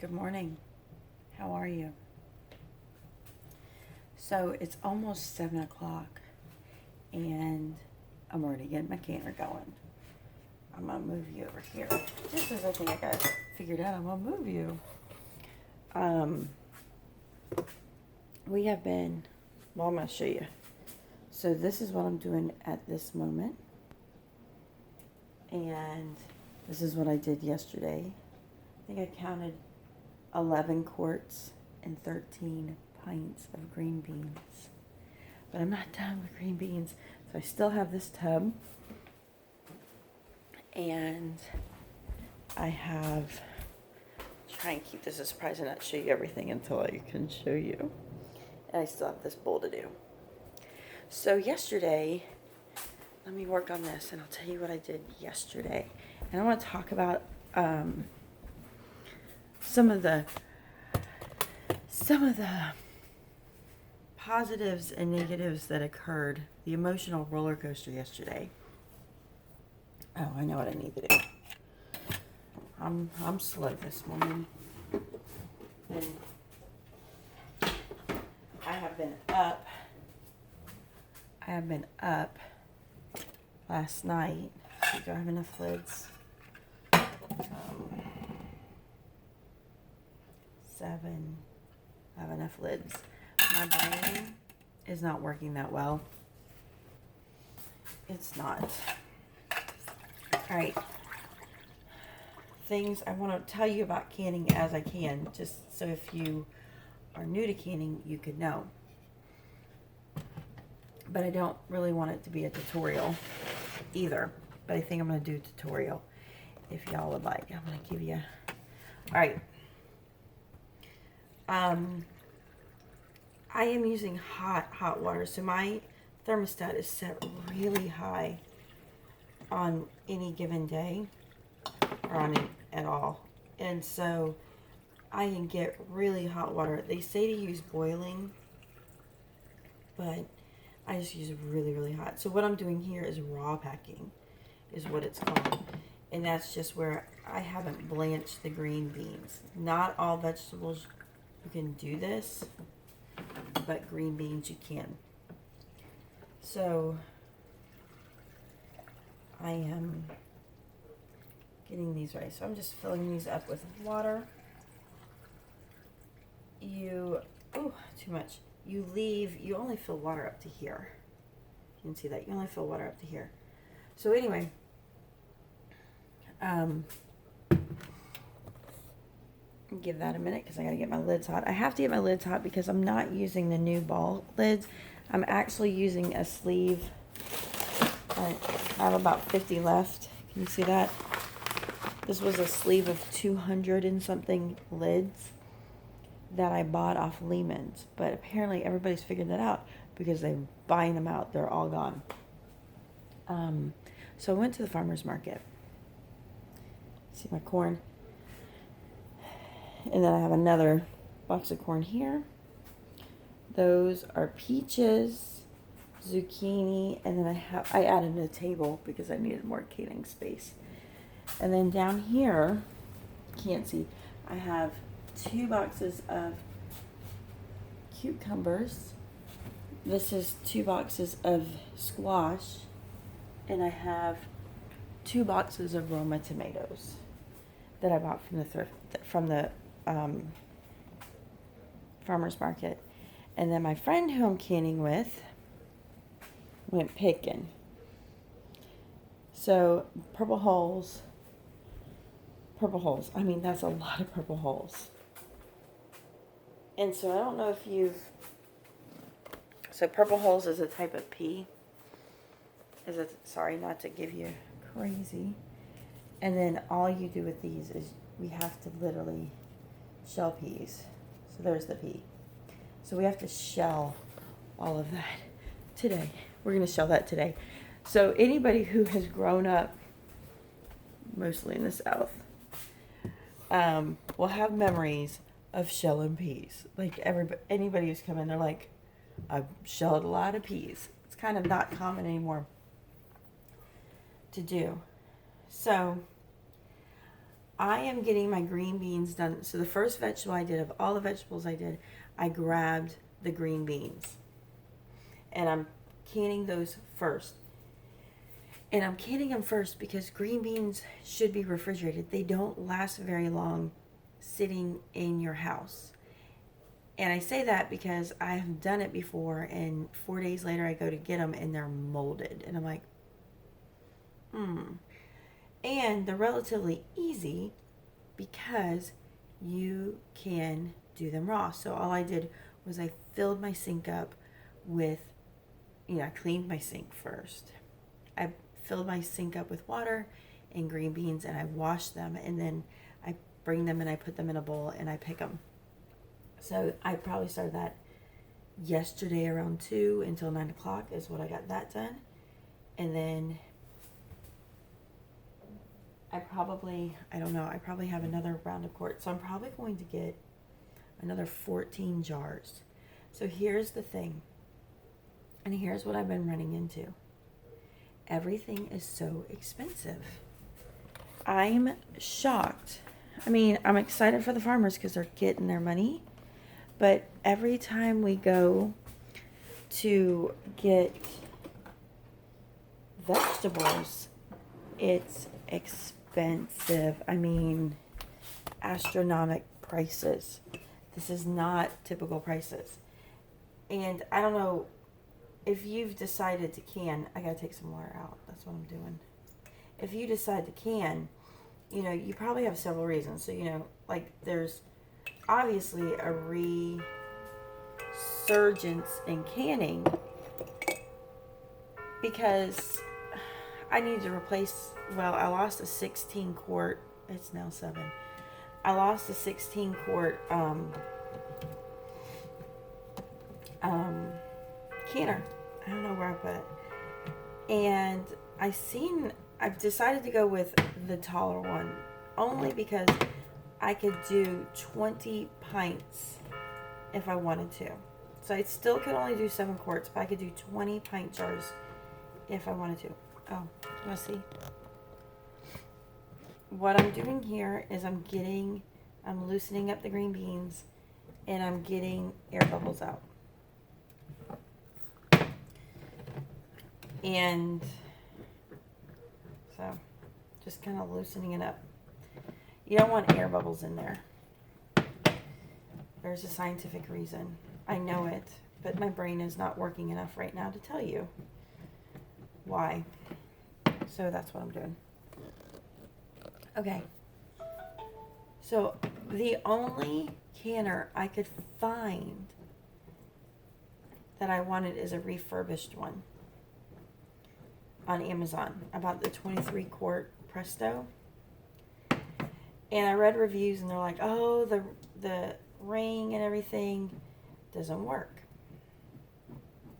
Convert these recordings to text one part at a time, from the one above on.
Good morning. How are you? So it's almost 7 o'clock and I'm already getting my canner going. I'm going to move you over here. Just as I think I got it figured out, I'm going to move you. We have been, well, I'm going to show you. So this is what I'm doing at this moment. And this is what I did yesterday. I think I counted 11 quarts and 13 pints of green beans. But I'm not done with green beans. So I still have this tub. And I have, try and keep this a surprise and not show you everything until I can show you. And I still have this bowl to do. So yesterday, let me work on this and I'll tell you what I did yesterday. And I want to talk about some of the positives and negatives that occurred, the emotional roller coaster yesterday. Oh, I know what I need to do. I'm slow this morning. And I have been up last night. Do I have enough lids? 7. I have enough lids. My brain is not working that well. It's not. Alright. Things I want to tell you about canning as I can, just so if you are new to canning, you could know. But I don't really want it to be a tutorial either. But I think I'm going to do a tutorial if y'all would like. I'm going to give you... Alright. I am using hot water. So my thermostat is set really high on any given day. Or on it at all. And so I can get really hot water. They say to use boiling. But I just use really, really hot. So what I'm doing here is raw packing. Is what it's called. And that's just where I haven't blanched the green beans. Not all vegetables you can do this, but green beans you can. So I am getting these ready. So I'm just filling these up with water. Too much. You only fill water up to here. You can see that. You only fill water up to here. So anyway, give that a minute because I got to get my lids hot. I have to get my lids hot because I'm not using the new ball lids. I'm actually using a sleeve. I have about 50 left. Can you see that? This was a sleeve of 200 and something lids that I bought off Lehman's. But apparently everybody's figured that out because they're buying them out. They're all gone. So I went to the farmer's market. See my corn. And then I have another box of corn here. Those are peaches, zucchini, and then I added a table because I needed more canning space. And then down here, can't see, I have 2 boxes of cucumbers. This is 2 boxes of squash. And I have 2 boxes of Roma tomatoes that I bought from the farmer's market. And then my friend who I'm canning with went picking. So purple holes. I mean, that's a lot of purple holes. And so I don't know if so purple holes is a type of pea. Sorry, not to give you crazy. And then all you do with these is we have to literally shell peas. So there's the pea. So we have to shell all of that today. We're going to shell that today. So anybody who has grown up, mostly in the South, will have memories of shelling peas. Like anybody who's come in, they're like, I've shelled a lot of peas. It's kind of not common anymore to do. So I am getting my green beans done. So the first vegetable I did, of all the vegetables I did, I grabbed the green beans. And I'm canning those first. And I'm canning them first because green beans should be refrigerated. They don't last very long sitting in your house. And I say that because I have done it before, and 4 days later I go to get them and they're molded. And I'm like, And they're relatively easy because you can do them raw. So all I did was I filled my sink up with, I cleaned my sink first. I filled my sink up with water and green beans, and I washed them, and then I bring them and I put them in a bowl and I pick them. So I probably started that yesterday around 2 until 9 o'clock is what I got that done. And then I probably have another round of quarts. So I'm probably going to get another 14 jars. So here's the thing. And here's what I've been running into. Everything is so expensive. I'm shocked. I mean, I'm excited for the farmers because they're getting their money. But every time we go to get vegetables, it's expensive. I mean, astronomical prices. This is not typical prices. And I don't know if you've decided to can. I gotta take some water out. That's what I'm doing. If you decide to can, you probably have several reasons. So, like there's obviously a resurgence in canning because I need to replace, I lost a 16 quart, it's now 7. I lost a 16 quart canner. I don't know where I put it. And I've decided to go with the taller one only because I could do 20 pints if I wanted to. So I still could only do 7 quarts, but I could do 20 pint jars if I wanted to. Oh, you want to see? What I'm doing here is I'm loosening up the green beans and I'm getting air bubbles out. And so just kind of loosening it up. You don't want air bubbles in there. There's a scientific reason. I know it, but my brain is not working enough right now to tell you why. So that's what I'm doing. Okay. So the only canner I could find that I wanted is a refurbished one on Amazon. I bought the 23 quart Presto. And I read reviews and they're like, oh, the ring and everything doesn't work.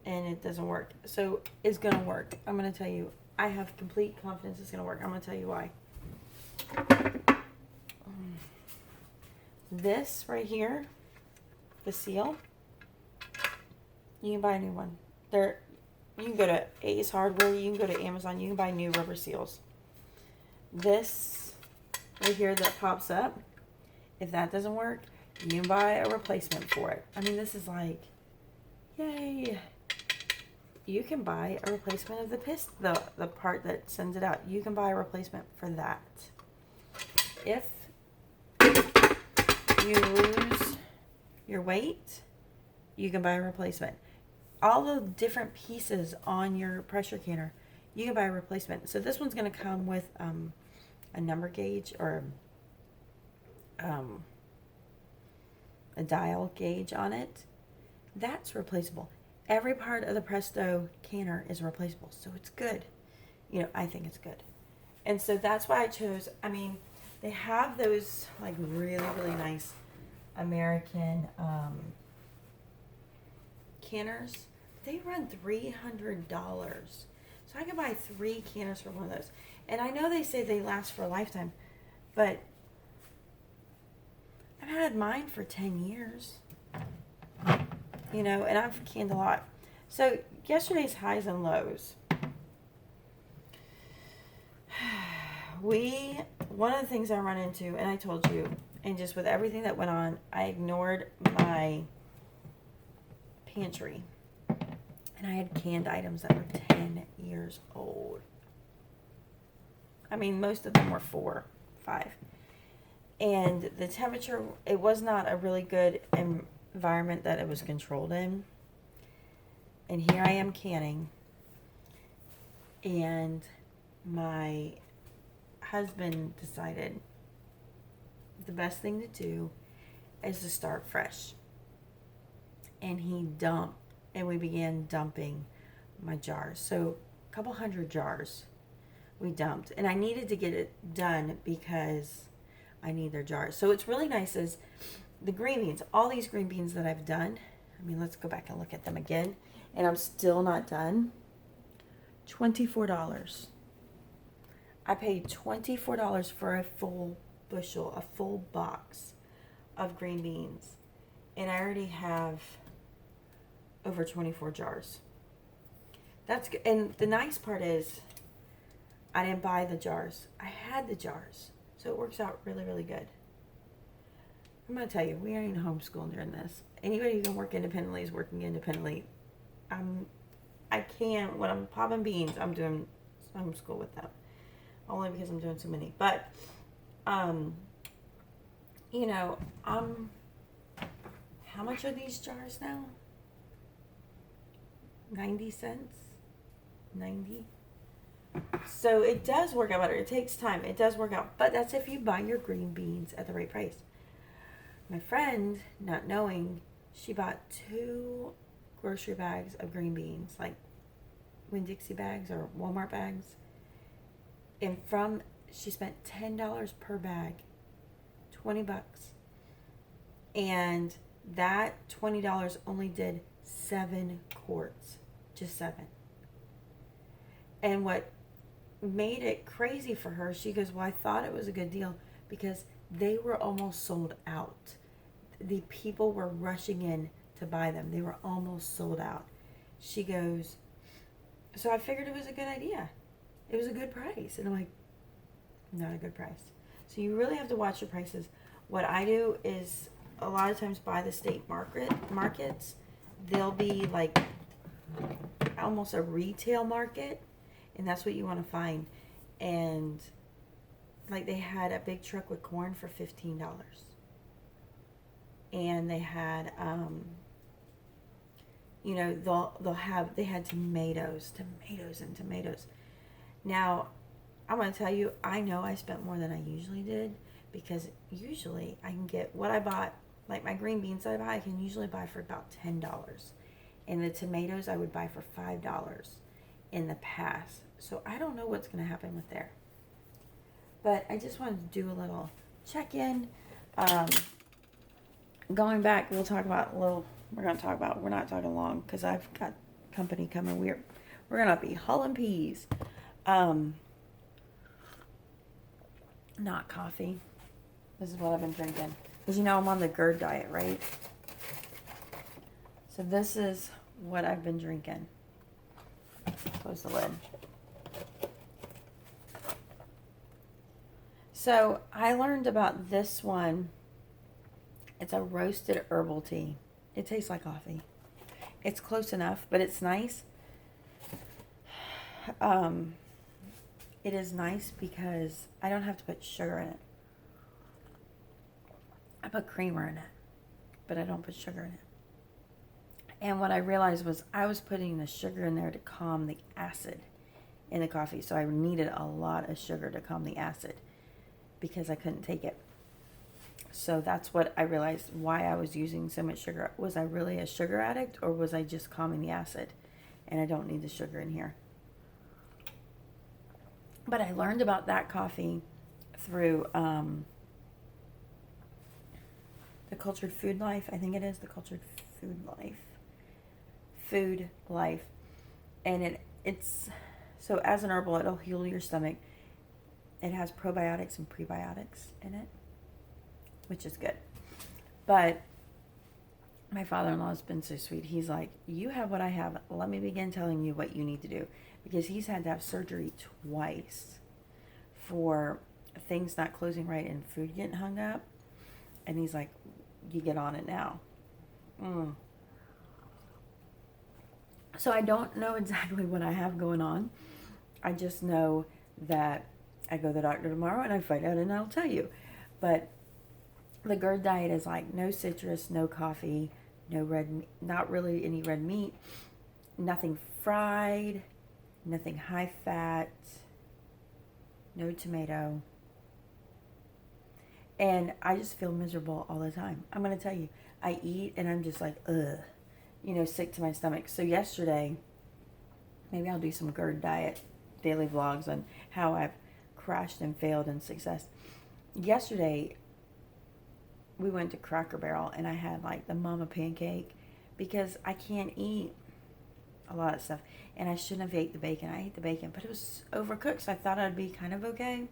And it doesn't work. So it's going to work. I'm going to tell you, I have complete confidence it's going to work. I'm going to tell you why. This right here, the seal, you can buy a new one. You can go to Ace Hardware, you can go to Amazon, you can buy new rubber seals. This right here that pops up, if that doesn't work, you can buy a replacement for it. I mean, this is like, yay. You can buy a replacement of the part that sends it out. You can buy a replacement for that. If you lose your weight, you can buy a replacement. All the different pieces on your pressure canner, you can buy a replacement. So this one's going to come with a number gauge or a dial gauge on it. That's replaceable. Every part of the Presto canner is replaceable, so it's good. I think it's good. And so that's why I chose, they have those like really, really nice American canners. They run $300. So I could buy 3 canners for one of those. And I know they say they last for a lifetime, but I've had mine for 10 years. And I've canned a lot. So yesterday's highs and lows. We one of the things I run into, and I told you, and just with everything that went on, I ignored my pantry. And I had canned items that were 10 years old. I mean, most of them were 4, 5. And the temperature, it was not a really good environment that it was controlled in. And here I am canning. And my husband decided the best thing to do is to start fresh. And he dumped, and we began dumping my jars. So a couple hundred jars we dumped. And I needed to get it done because I need their jars. So what's really nice is the green beans, all these green beans that I've done. I mean, let's go back and look at them again. And I'm still not done. $24. I paid $24 for a full bushel, a full box of green beans. And I already have over 24 jars. That's good. And the nice part is I didn't buy the jars. I had the jars. So it works out really, really good. I'm going to tell you, we ain't homeschooling during this. Anybody who can work independently is working independently. I can't, when I'm popping beans, I'm doing homeschool with them. Only because I'm doing so many. But, you know, how much are these jars now? 90 cents? 90? So it does work out better. It takes time. It does work out. But that's if you buy your green beans at the right price. My friend, not knowing, she bought 2 grocery bags of green beans, like Winn-Dixie bags or Walmart bags. And she spent $10 per bag, $20. And that $20 only did 7 quarts, just 7. And what made it crazy for her, she goes, well, I thought it was a good deal because they were almost sold out. The people were rushing in to buy them. They were almost sold out. She goes, so I figured it was a good idea. It was a good price. And I'm like, not a good price. So you really have to watch your prices. What I do is a lot of times buy the state markets. They'll be like almost a retail market. And that's what you want to find. And like they had a big truck with corn for $15. And they had, you know, they had tomatoes. Now, I'm going to tell you, I know I spent more than I usually did because usually I can get what I bought, like my green beans that I buy, I can usually buy for about $10. And the tomatoes I would buy for $5 in the past. So I don't know what's going to happen with there. But I just wanted to do a little check-in. Going back, we're not talking long because I've got company coming. We're going to be hulling peas. Not coffee. This is what I've been drinking. Because you know I'm on the GERD diet, right? So this is what I've been drinking. Close the lid. So I learned about this one. It's a roasted herbal tea. It tastes like coffee. It's close enough, but it's nice. It is nice because I don't have to put sugar in it. I put creamer in it, but I don't put sugar in it. And what I realized was I was putting the sugar in there to calm the acid in the coffee. So I needed a lot of sugar to calm the acid because I couldn't take it. So that's what I realized why I was using so much sugar. Was I really a sugar addict or was I just calming the acid? And I don't need the sugar in here. But I learned about that coffee through the Cultured Food Life. I think it is the Cultured Food Life. And it's so as an herbal, it'll heal your stomach. It has probiotics and prebiotics in it, which is good. But my father-in-law has been so sweet. He's like, you have what I have. Let me begin telling you what you need to do. Because he's had to have surgery twice for things not closing right and food getting hung up. And he's like, you get on it now. So I don't know exactly what I have going on. I just know that I go to the doctor tomorrow and I find out and I'll tell you. But the GERD diet is like no citrus, no coffee, no red, not really any red meat, nothing fried, nothing high fat, no tomato. And I just feel miserable all the time. I'm going to tell you, I eat and I'm just like, ugh, sick to my stomach. So yesterday, maybe I'll do some GERD diet daily vlogs on how I've crashed and failed in success. Yesterday, we went to Cracker Barrel and I had like the mama pancake because I can't eat a lot of stuff. And I shouldn't have ate the bacon. I ate the bacon, but it was overcooked, so I thought I'd be kind of okay.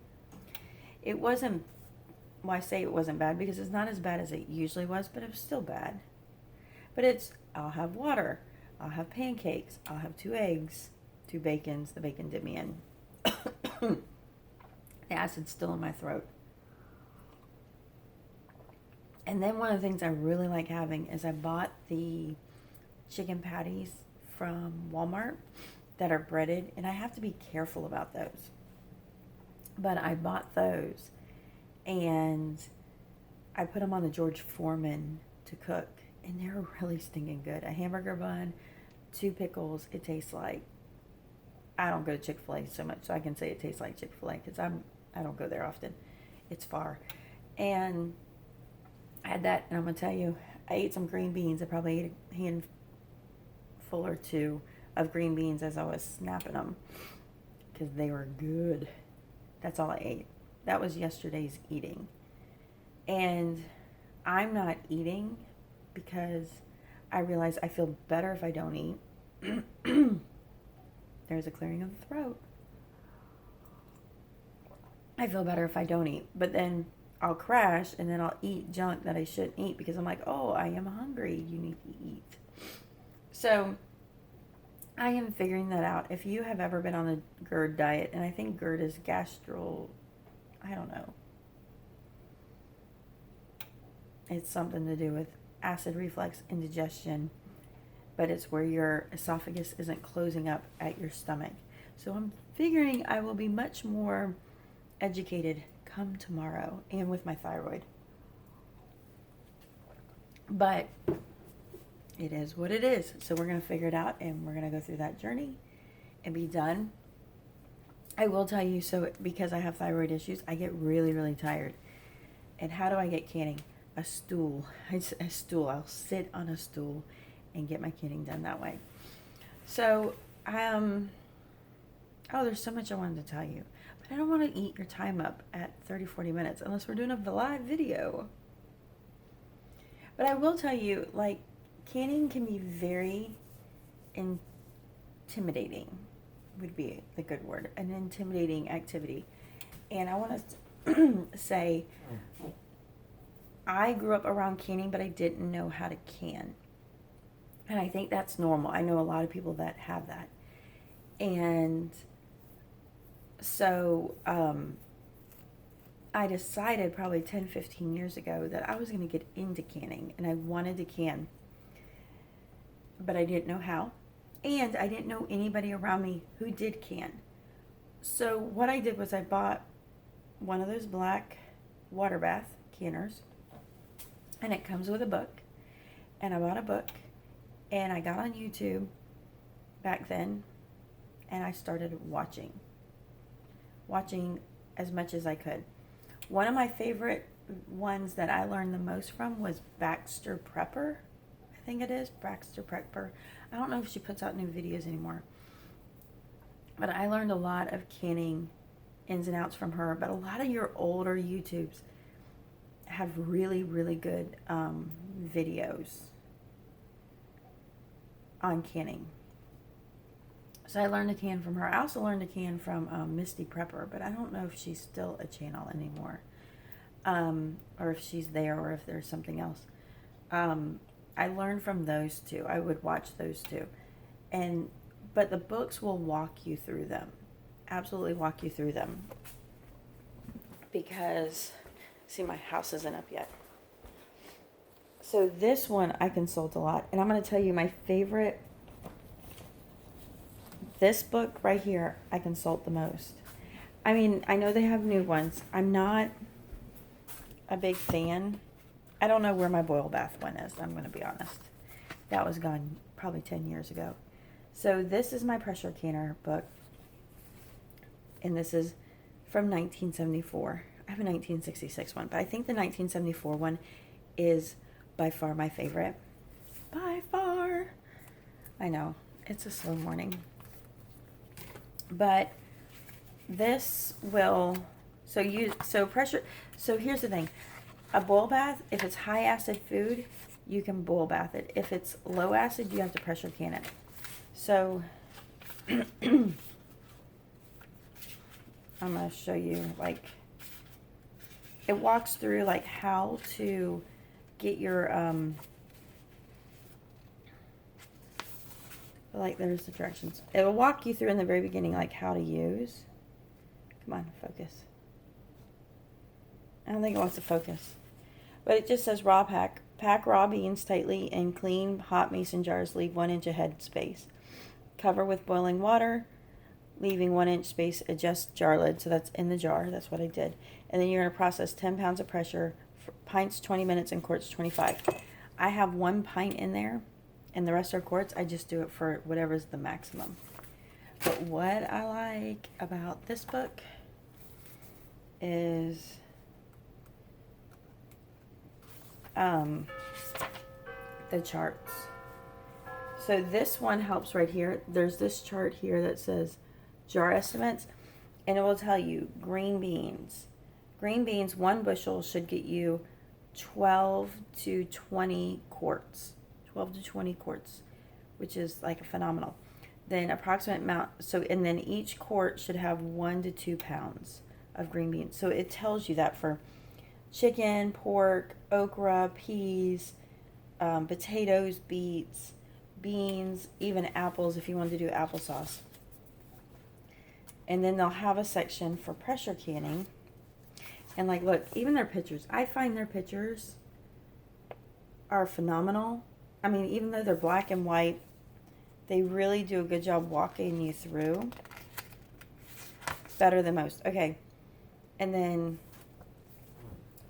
It wasn't, well, I say it wasn't bad because it's not as bad as it usually was, but it was still bad. But I'll have water, I'll have pancakes, I'll have 2 eggs, 2 bacons. The bacon did me in. The acid's still in my throat. And then one of the things I really like having is I bought the chicken patties from Walmart that are breaded, and I have to be careful about those. But I bought those, and I put them on the George Foreman to cook, and they're really stinking good. A hamburger bun, 2 pickles. It tastes like, I don't go to Chick-fil-A so much, so I can say it tastes like Chick-fil-A because I don't go there often. It's far. And I had that, and I'm going to tell you, I ate some green beans. I probably ate a handful or 2 of green beans as I was snapping them because they were good. That's all I ate. That was yesterday's eating. And I'm not eating because I realize I feel better if I don't eat. There's a clearing of the throat. I feel better if I don't eat. But then I'll crash and then I'll eat junk that I shouldn't eat because I'm like, oh, I am hungry. You need to eat. So I am figuring that out. If you have ever been on a GERD diet, and I think GERD is I don't know. It's something to do with acid reflux, indigestion, but it's where your esophagus isn't closing up at your stomach. So I'm figuring I will be much more educated come tomorrow, and with my thyroid. But it is what it is. So we're going to figure it out, and we're going to go through that journey and be done. I will tell you, so because I have thyroid issues, I get really, really tired. And how do I get canning? A stool. I'll sit on a stool and get my canning done that way. So, there's so much I wanted to tell you. But I don't want to eat your time up at 30, 40 minutes unless we're doing a live video. But I will tell you, like, canning can be very intimidating, would be the good word, an intimidating activity. And I want to say, I grew up around canning, but I didn't know how to can. And I think that's normal. I know a lot of people that have that. And so I decided probably 10, 15 years ago that I was going to get into canning, and I wanted to can. But I didn't know how. And I didn't know anybody around me who did can. So what I did was I bought one of those black water bath canners. And it comes with a book. And I bought a book. And I got on YouTube back then. And I started watching as much as I could. One of my favorite ones that I learned the most from was Baxter Prepper. I think it is Baxter Prepper. I don't know if she puts out new videos anymore. But I learned a lot of canning ins and outs from her. But a lot of your older YouTubes have really, really good videos on canning. So I learned to can from her. I also learned to can from Misty Prepper, but I don't know if she's still a channel anymore, or if she's there, or if there's something else. I learned from those two. I would watch those two, but the books will walk you through them, absolutely walk you through them. because, see, my house isn't up yet. So this one I consult a lot. And I'm going to tell you my favorite. This book right here, I consult the most. I mean, I know they have new ones. I'm not a big fan. I don't know where my boil bath one is. I'm going to be honest. That was gone probably 10 years ago. So this is my pressure canner book. And this is from 1974. I have a 1966 one, but I think the 1974 one is by far my favorite. By far. I know, it's a slow morning. But this will, so here's the thing. A boil bath, if it's high acid food, you can boil bath it. If it's low acid, you have to pressure can it. So I'm going to show you, like, it walks through, like, how to get your, like, there's the directions. It'll walk you through in the very beginning, like, how to use. Come on, focus. I don't think it wants to focus. But it just says raw pack. Pack raw beans tightly in clean, hot mason jars. Leave 1 inch ahead space. Cover with boiling water, leaving 1 inch space. Adjust jar lid. So that's in the jar. That's what I did. And then you're going to process 10 pounds of pressure. Pints 20 minutes and quarts 25. I have 1 pint in there, and the rest are quarts. I just do it for whatever's the maximum. But what I like about this book is the charts. So this one helps right here. There's this chart here that says jar estimates, and it will tell you green beans. Green beans, 1 bushel should get you 12 to 20 quarts. 12 to 20 quarts, which is like phenomenal. Then approximate amount, so, and then each quart should have 1 to 2 pounds of green beans. So it tells you that for chicken, pork, okra, peas, potatoes, beets, beans, even apples if you want to do applesauce. And then they'll have a section for pressure canning. And, like, look, even their pictures. I find their pictures are phenomenal. I mean, even though they're black and white, they really do a good job walking you through. Better than most. Okay. And then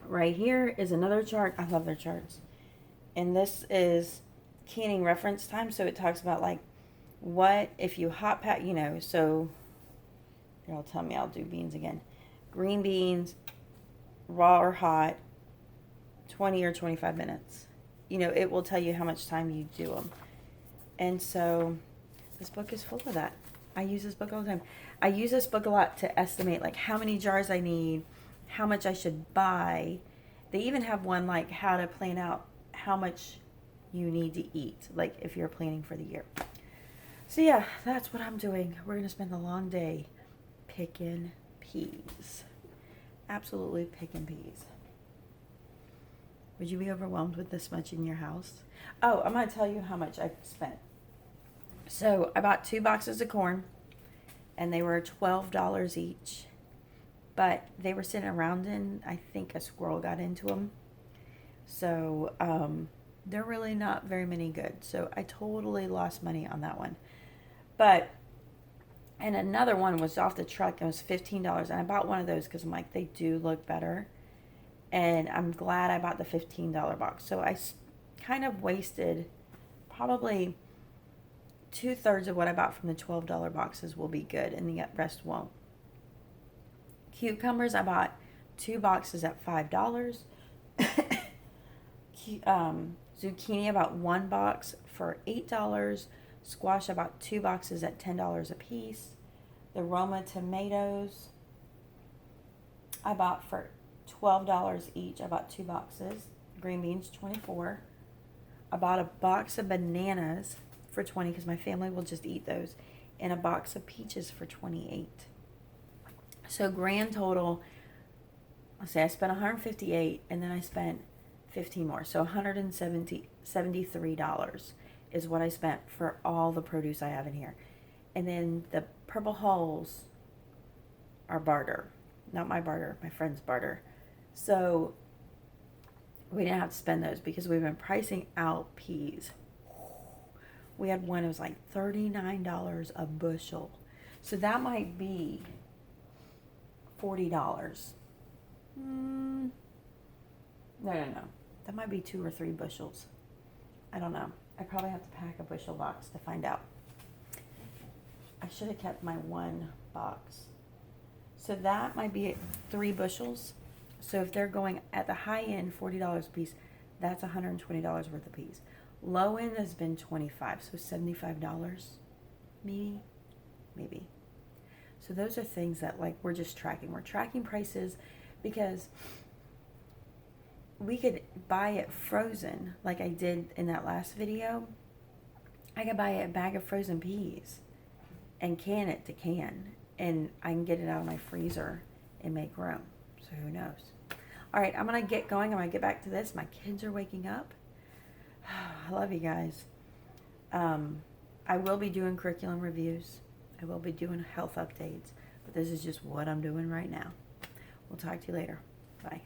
right here is another chart. I love their charts. And this is canning reference time. So it talks about, like, what if you hot pack, you know, so it'll tell me I'll do beans again. Green beans, raw or hot, 20 or 25 minutes. You know, it will tell you how much time you do them. And so this book is full of that. I use this book all the time. I use this book a lot to estimate, like, how many jars I need, how much I should buy. They even have one, like, how to plan out how much you need to eat, like, if you're planning for the year. So yeah, that's what I'm doing. We're going to spend a long day picking peas. Absolutely picking peas. Would you be overwhelmed with this much in your house? Oh, I'm going to tell you how much I've spent. So I bought 2 boxes of corn, and they were $12 each. But they were sitting around, and I think a squirrel got into them. So they're really not very many good. So I totally lost money on that one. But, and another one was off the truck. It was $15. And I bought one of those because I'm like, they do look better. And I'm glad I bought the $15 box. So I kind of wasted probably 2/3 of what I bought from the $12 boxes will be good. And the rest won't. Cucumbers, I bought 2 boxes at $5. Zucchini, about 1 box for $8. Squash, about 2 boxes at $10 a piece. The Roma tomatoes, I bought for $12 each. I bought 2 boxes. Green beans, $24. I bought a box of bananas for $20 because my family will just eat those. And a box of peaches for $28. So grand total, let's say I spent $158 and then I spent $15 more. So $173 is what I spent for all the produce I have in here. And then the purple hulls are barter. Not my barter, my friend's barter. So we didn't have to spend those because we've been pricing out peas. We had one, it was like $39 a bushel. So that might be $40. No. That might be 2 or 3 bushels. I don't know. I probably have to pack a bushel box to find out. I should have kept my one box. So that might be 3 bushels. So if they're going at the high end, $40 a piece, that's $120 worth of peas. Low end has been $25, so $75 maybe. So those are things that like we're just tracking. We're tracking prices because we could buy it frozen like I did in that last video. I could buy a bag of frozen peas and can it to can, and I can get it out of my freezer and make room. So who knows? All right, I'm going to get going. I'm going to get back to this. My kids are waking up. I love you guys. I will be doing curriculum reviews. I will be doing health updates. But this is just what I'm doing right now. We'll talk to you later. Bye.